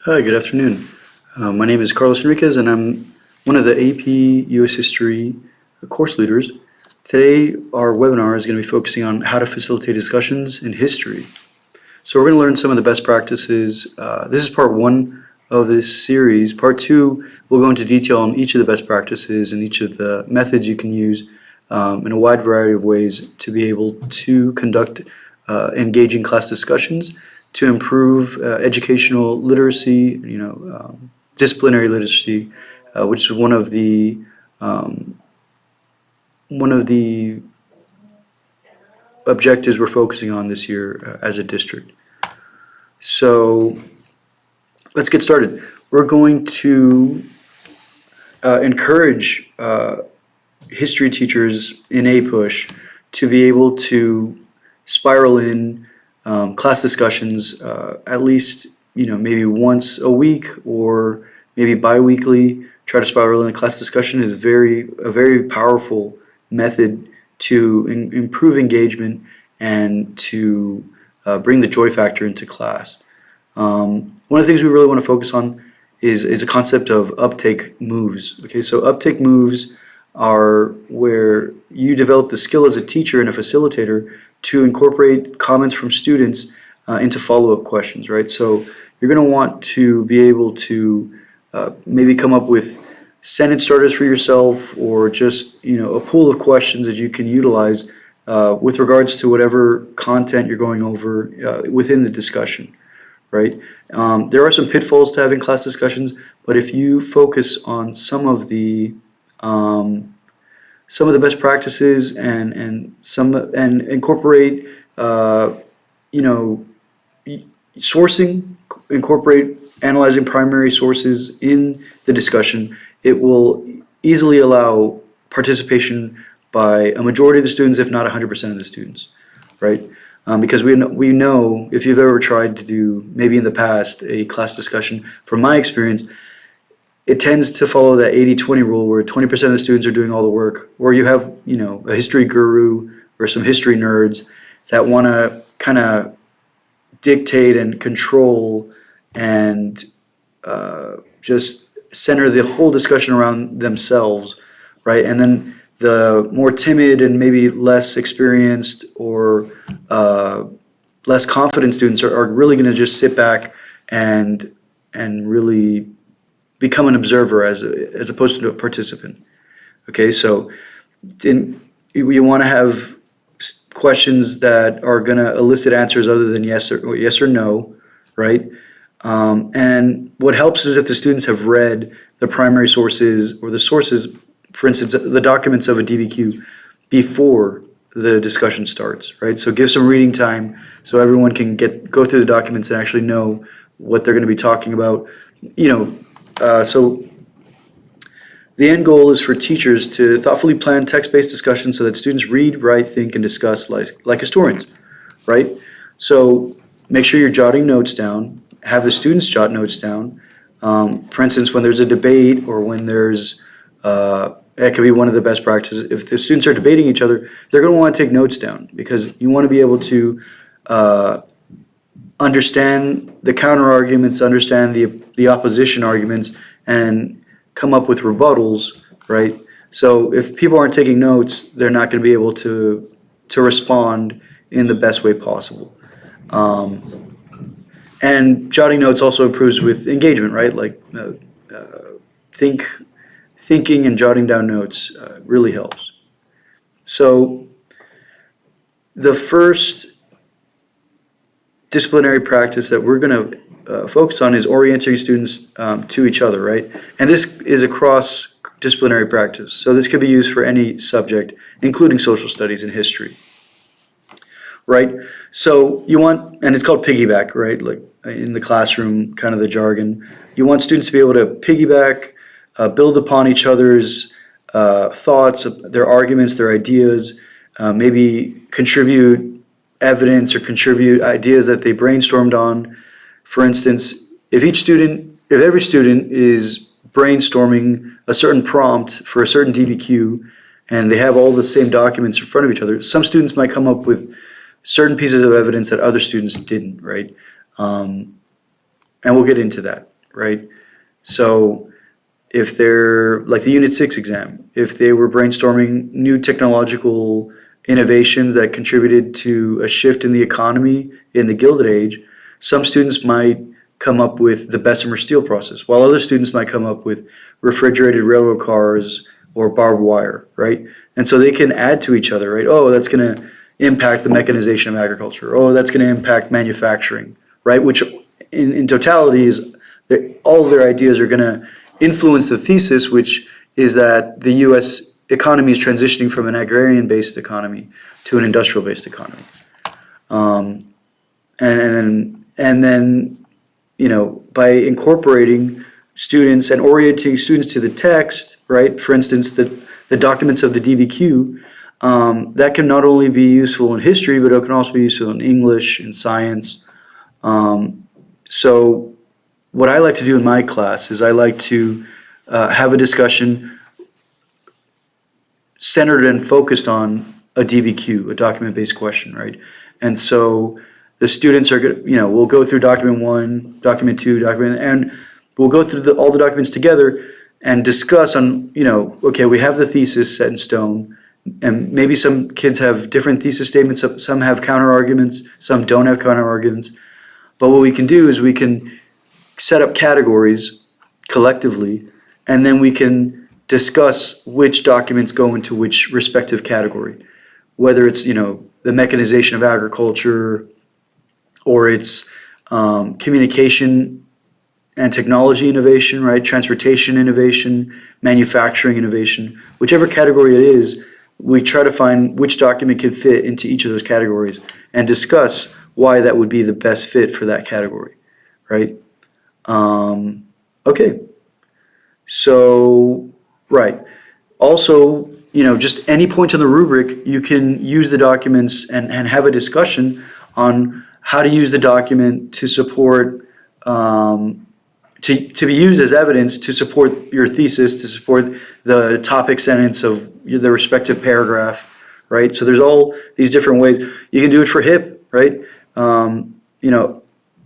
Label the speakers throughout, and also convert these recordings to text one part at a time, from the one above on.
Speaker 1: Hi, good afternoon. My name is Carlos Enriquez, and I'm one of the AP U.S. History course leaders. Today, our webinar is going to be focusing on how to facilitate discussions in history. So we're going to learn some of the best practices. This is part one of this series. Part two, we'll go into detail on each of the best practices and each of the methods you can use in a wide variety of ways to be able to conduct engaging class discussions to improve educational literacy, disciplinary literacy, which is one of the objectives we're focusing on this year as a district. So let's get started. We're going to encourage history teachers in APUSH to be able to spiral in class discussions at least maybe once a week or maybe bi-weekly. Try to spiral in a class discussion is a very powerful method to improve engagement and to bring the joy factor into class. One of the things we really want to focus on is a concept of uptake moves. Okay, so uptake moves are where you develop the skill as a teacher and a facilitator to incorporate comments from students into follow-up questions, right? So you're going to want to be able to maybe come up with sentence starters for yourself, or just a pool of questions that you can utilize with regards to whatever content you're going over within the discussion, right? There are some pitfalls to having class discussions, but if you focus on some of the best practices and incorporate sourcing, incorporate analyzing primary sources in the discussion, it will easily allow participation by a majority of the students, if not 100% of the students, right? Because we know if you've ever tried to do, maybe in the past, a class discussion, from my experience, it tends to follow that 80-20 rule where 20% of the students are doing all the work, or you have, a history guru or some history nerds that want to kind of dictate and control and just center the whole discussion around themselves, right? And then the more timid and maybe less experienced or less confident students are really going to just sit back and really become an observer as opposed to a participant. Okay, so you want to have questions that are going to elicit answers other than yes or no, right? And what helps is if the students have read the primary sources or the sources, for instance, the documents of a DBQ before the discussion starts, right? So give some reading time so everyone can go through the documents and actually know what they're going to be talking about. So the end goal is for teachers to thoughtfully plan text-based discussions so that students read, write, think, and discuss like historians, right? So make sure you're jotting notes down. Have the students jot notes down. For instance, when there's a debate or when there's, that could be one of the best practices. If the students are debating each other, they're going to want to take notes down because you want to be able to understand the counter arguments, understand the opposition arguments, and come up with rebuttals, right? So if people aren't taking notes, they're not going to be able to respond in the best way possible. And jotting notes also improves with engagement, right? Like thinking and jotting down notes really helps. So the first disciplinary practice that we're going to focus on is orienting students to each other, right? And this is a cross-disciplinary practice. So this could be used for any subject, including social studies and history, right? So you want, and it's called piggyback, right? Like in the classroom, kind of the jargon. You want students to be able to piggyback, build upon each other's thoughts, their arguments, their ideas, maybe contribute evidence or contribute ideas that they brainstormed on. For instance, if every student is brainstorming a certain prompt for a certain DBQ and they have all the same documents in front of each other, some students might come up with certain pieces of evidence that other students didn't, right? And we'll get into that. right? So if they're like the Unit 6 exam, if they were brainstorming new technological innovations that contributed to a shift in the economy in the Gilded Age, some students might come up with the Bessemer steel process, while other students might come up with refrigerated railroad cars or barbed wire, right? And so they can add to each other, right? Oh, that's going to impact the mechanization of agriculture. Oh, that's going to impact manufacturing, right? Which in totality is all of their ideas are going to influence the thesis, which is that the U.S. economy is transitioning from an agrarian-based economy to an industrial-based economy. And then, by incorporating students and orienting students to the text, right? For instance, the documents of the DBQ, that can not only be useful in history, but it can also be useful in English, in science. So what I like to do in my class is I like to have a discussion centered and focused on a DBQ, a document-based question, right? And so the students are going to, we'll go through document 1, document 2, and we'll go through all the documents together and discuss on, okay, we have the thesis set in stone, and maybe some kids have different thesis statements, some have counter arguments, some don't have counter arguments. But what we can do is we can set up categories collectively, and then we can discuss which documents go into which respective category, whether it's, the mechanization of agriculture, or it's communication and technology innovation, right? Transportation innovation, manufacturing innovation, whichever category it is, we try to find which document can fit into each of those categories and discuss why that would be the best fit for that category, right? Okay. So, right. Also, just any point on the rubric, you can use the documents and have a discussion on how to use the document to support, to be used as evidence to support your thesis, to support the topic sentence of the respective paragraph, right? So there's all these different ways. You can do it for HIP, right?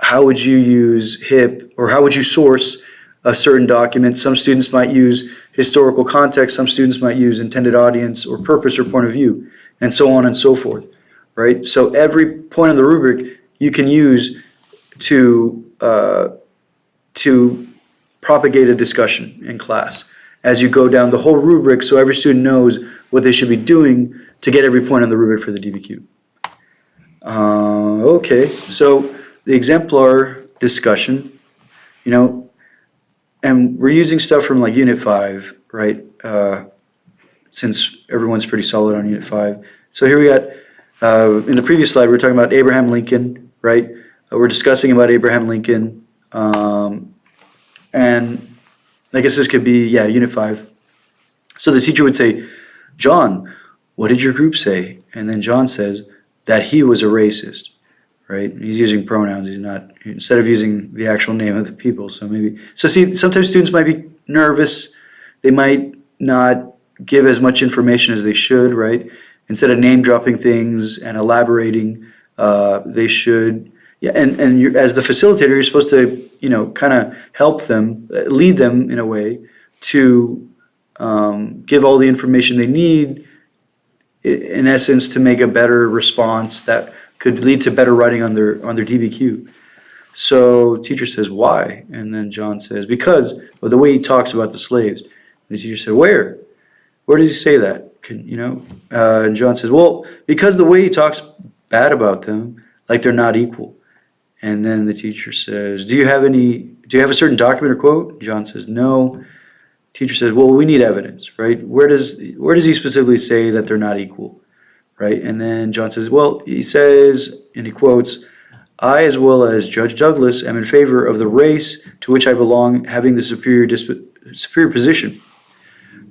Speaker 1: How would you use HIP, or how would you source a certain document? Some students might use historical context, some students might use intended audience or purpose or point of view, and so on and so forth, right? So every point on the rubric you can use to propagate a discussion in class as you go down the whole rubric, so every student knows what they should be doing to get every point on the rubric for the DBQ. Okay, so the exemplar discussion, and we're using stuff from like Unit 5, right? Since everyone's pretty solid on Unit 5. So here we got, in the previous slide, we were talking about Abraham Lincoln, right? We're discussing about Abraham Lincoln. And I guess this could be, Unit 5. So the teacher would say, John, what did your group say? And then John says that he was a racist, right? He's using pronouns. He's not, instead of using the actual name of the people. So see, sometimes students might be nervous. They might not give as much information as they should, right? Instead of name dropping things and elaborating, they should. Yeah, and you're, as the facilitator, you're supposed to, kind of help them, lead them in a way to give all the information they need, in essence, to make a better response that could lead to better writing on their DBQ. So teacher says, why? And then John says, because of the way he talks about the slaves. And the teacher said, where? Where does he say that? And John says, well, because the way he talks bad about them, like they're not equal. And then the teacher says, do you have a certain document or quote? John says, no. Teacher says, well, we need evidence, right? Where does he specifically say that they're not equal, right? And then John says, well, he says, and he quotes, I, as well as Judge Douglas, am in favor of the race to which I belong having the superior position,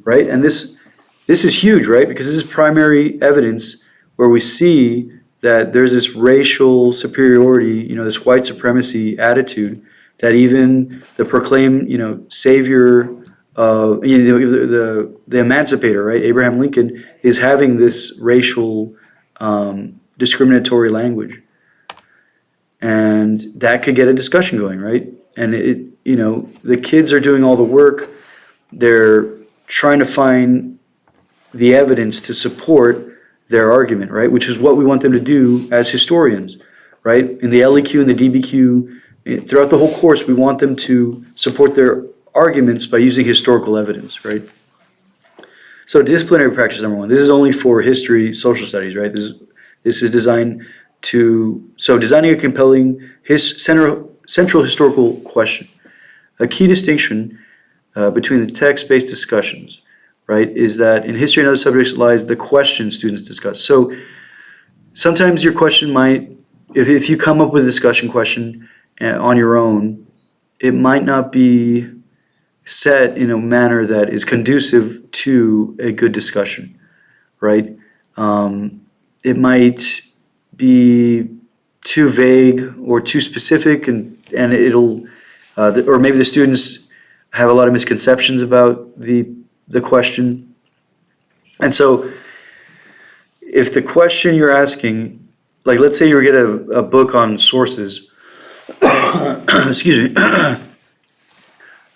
Speaker 1: right? And this is huge, right? Because this is primary evidence where we see that there's this racial superiority, this white supremacy attitude that even the proclaimed, savior of the emancipator, right, Abraham Lincoln, is having this racial discriminatory language, and that could get a discussion going, right? And the kids are doing all the work. They're trying to find the evidence to support their argument, right? Which is what we want them to do as historians, right? In the LEQ and the DBQ, throughout the whole course, we want them to support their arguments by using historical evidence, right? So disciplinary practice number one. This is only for history, social studies, right? This is designed designing a compelling central historical question. A key distinction between the text-based discussions, right, is that in history and other subjects lies the question students discuss. So sometimes your question might, if you come up with a discussion question on your own, it might not be set in a manner that is conducive to a good discussion, right? It might be too vague or too specific, and it'll, or maybe the students have a lot of misconceptions about the question. And so if the question you're asking, like let's say you get a book on sources, excuse me,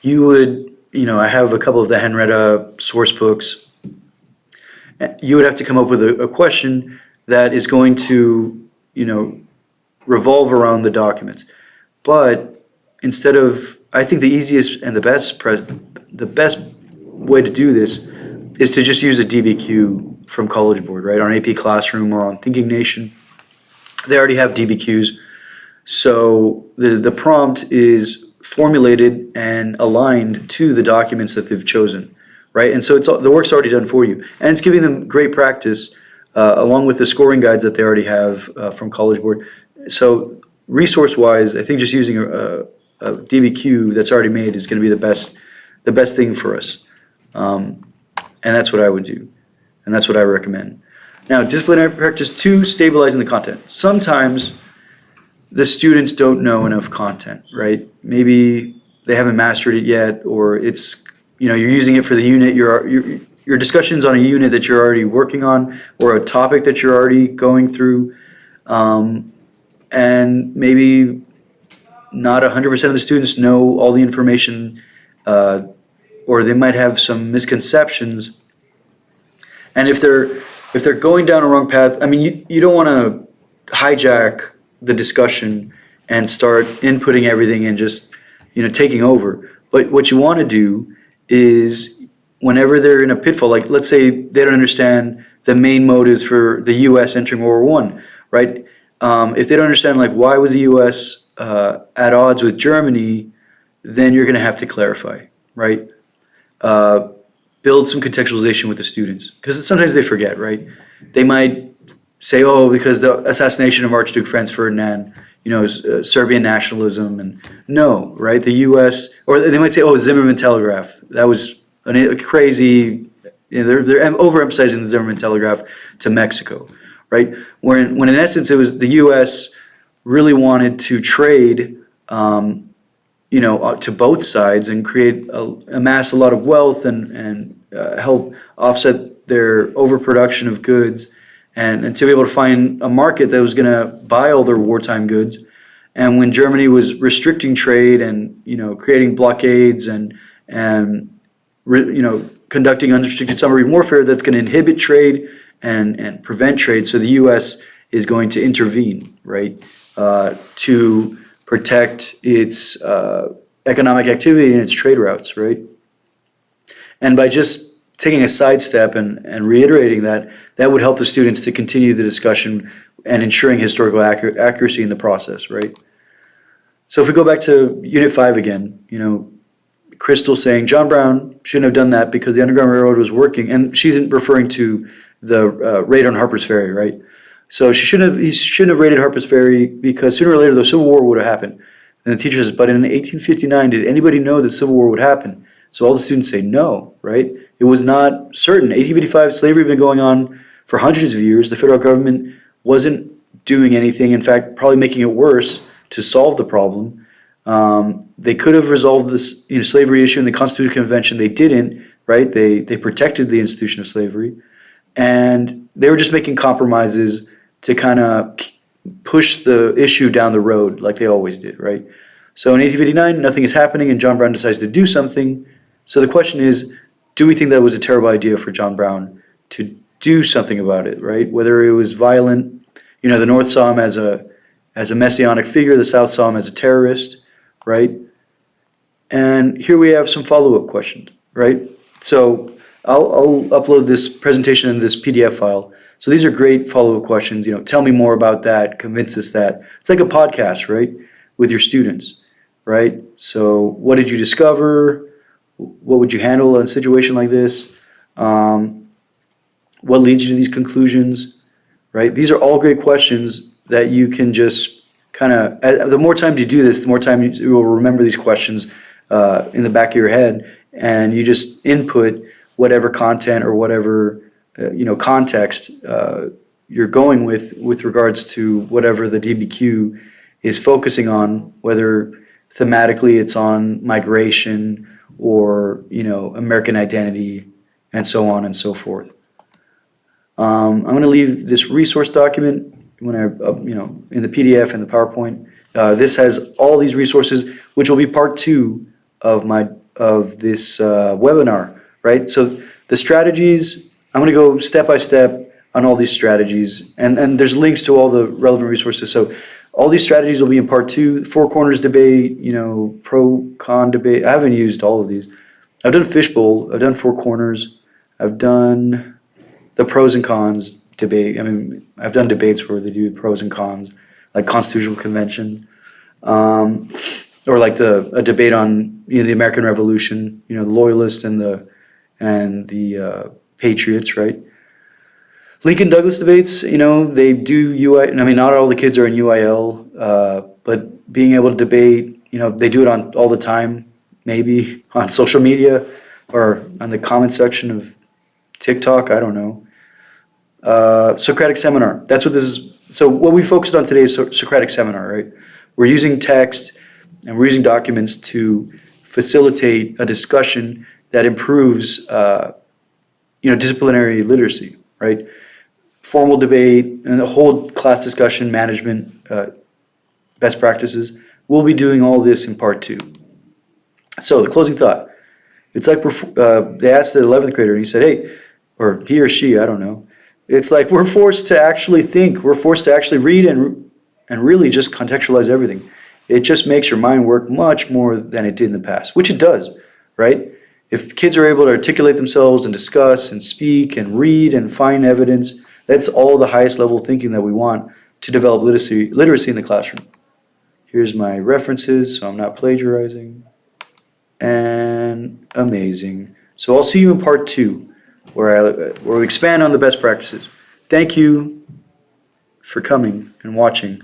Speaker 1: you would, I have a couple of the Henrietta source books. You would have to come up with a question that is going to, revolve around the documents. But instead of, I think the easiest and the best way to do this is to just use a DBQ from College Board, right? On AP Classroom or on Thinking Nation. They already have DBQs. So the prompt is formulated and aligned to the documents that they've chosen, right? And so the work's already done for you. And it's giving them great practice along with the scoring guides that they already have from College Board. So resource-wise, I think just using a DBQ that's already made is going to be the best thing for us. And that's what I would do. And that's what I recommend. Now, disciplinary practice 2, stabilizing the content. Sometimes the students don't know enough content, right? Maybe they haven't mastered it yet, or it's, you're using it for the unit, your discussion's on a unit that you're already working on, or a topic that you're already going through, and maybe not 100% of the students know all the information, or they might have some misconceptions. And if they're going down a wrong path, I mean, you don't want to hijack the discussion and start inputting everything and just, taking over. But what you want to do is whenever they're in a pitfall, like let's say they don't understand the main motives for the U.S. entering World War I, right? If they don't understand, like, why was the U.S. At odds with Germany, then you're going to have to clarify, right? Build some contextualization with the students, because sometimes they forget, right? They might say, oh, because the assassination of Archduke Franz Ferdinand, Serbian nationalism, and no, right? The U.S., or they might say, oh, Zimmerman Telegraph. That was a crazy, they're overemphasizing the Zimmerman Telegraph to Mexico, right? When in essence it was the U.S. really wanted to trade, to both sides and amass a lot of wealth and help offset their overproduction of goods, and to be able to find a market that was going to buy all their wartime goods. And when Germany was restricting trade and creating blockades and conducting unrestricted submarine warfare, that's going to inhibit trade and prevent trade. So the U.S. is going to intervene, right, to protect its economic activity and its trade routes, right? And by just taking a sidestep and reiterating that would help the students to continue the discussion and ensuring historical accuracy in the process, right? So if we go back to Unit 5 again, Crystal saying John Brown shouldn't have done that because the Underground Railroad was working, and she's referring to the raid on Harper's Ferry, right? So he shouldn't have raided Harper's Ferry because sooner or later the Civil War would have happened. And the teacher says, but in 1859, did anybody know that Civil War would happen? So all the students say no, right? It was not certain. 1855, slavery had been going on for hundreds of years. The federal government wasn't doing anything, in fact, probably making it worse to solve the problem. They could have resolved this slavery issue in the Constitutional Convention. They didn't, right? They protected the institution of slavery. And they were just making compromises to kind of push the issue down the road like they always did, right? So in 1859, nothing is happening, and John Brown decides to do something. So the question is, do we think that was a terrible idea for John Brown to do something about it, right? Whether it was violent, the North saw him as a messianic figure, the South saw him as a terrorist, right? And here we have some follow-up questions, right? So I'll upload this presentation in this PDF file. So these are great follow-up questions. Tell me more about that, convince us that. It's like a podcast, right, with your students, right? So what did you discover? What would you handle in a situation like this? What leads you to these conclusions, right? These are all great questions that you can just kind of, the more times you do this, the more time you will remember these questions in the back of your head, and you just input whatever content or whatever context you're going with regards to whatever the DBQ is focusing on, whether thematically it's on migration or American identity and so on and so forth. I'm going to leave this resource document in the PDF and the PowerPoint. This has all these resources, which will be part 2 of this webinar, right? So the strategies, I'm going to go step by step on all these strategies, and there's links to all the relevant resources. So all these strategies will be in part 2. Four corners debate, pro-con debate. I haven't used all of these. I've done fishbowl. I've done four corners. I've done the pros and cons debate. I mean, I've done debates where they do pros and cons, like Constitutional Convention, or like a debate on the American Revolution, the Loyalists and the Patriots, right? Lincoln Douglas debates, they do UI. I mean, not all the kids are in UIL, but being able to debate, they do it on all the time, maybe on social media or on the comment section of TikTok. I don't know. Socratic seminar. That's what this is. So what we focused on today is Socratic seminar, right? We're using text and we're using documents to facilitate a discussion that improves, disciplinary literacy, right? Formal debate and the whole class discussion, management, best practices. We'll be doing all this in part 2. So the closing thought. It's like they asked the 11th grader and he said, hey, or he or she, I don't know. It's like we're forced to actually think. We're forced to actually read and really just contextualize everything. It just makes your mind work much more than it did in the past, which it does, right? If kids are able to articulate themselves and discuss and speak and read and find evidence, that's all the highest level thinking that we want to develop literacy in the classroom. Here's my references, so I'm not plagiarizing. And amazing. So I'll see you in part 2. Where we expand on the best practices. Thank you for coming and watching,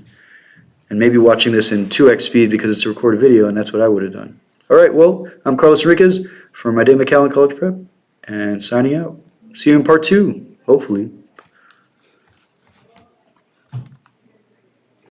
Speaker 1: and maybe watching this in 2x speed because it's a recorded video, and that's what I would have done. All right, well, I'm Carlos Enriquez from my day McAllen College Prep, and signing out. See you in part 2, hopefully.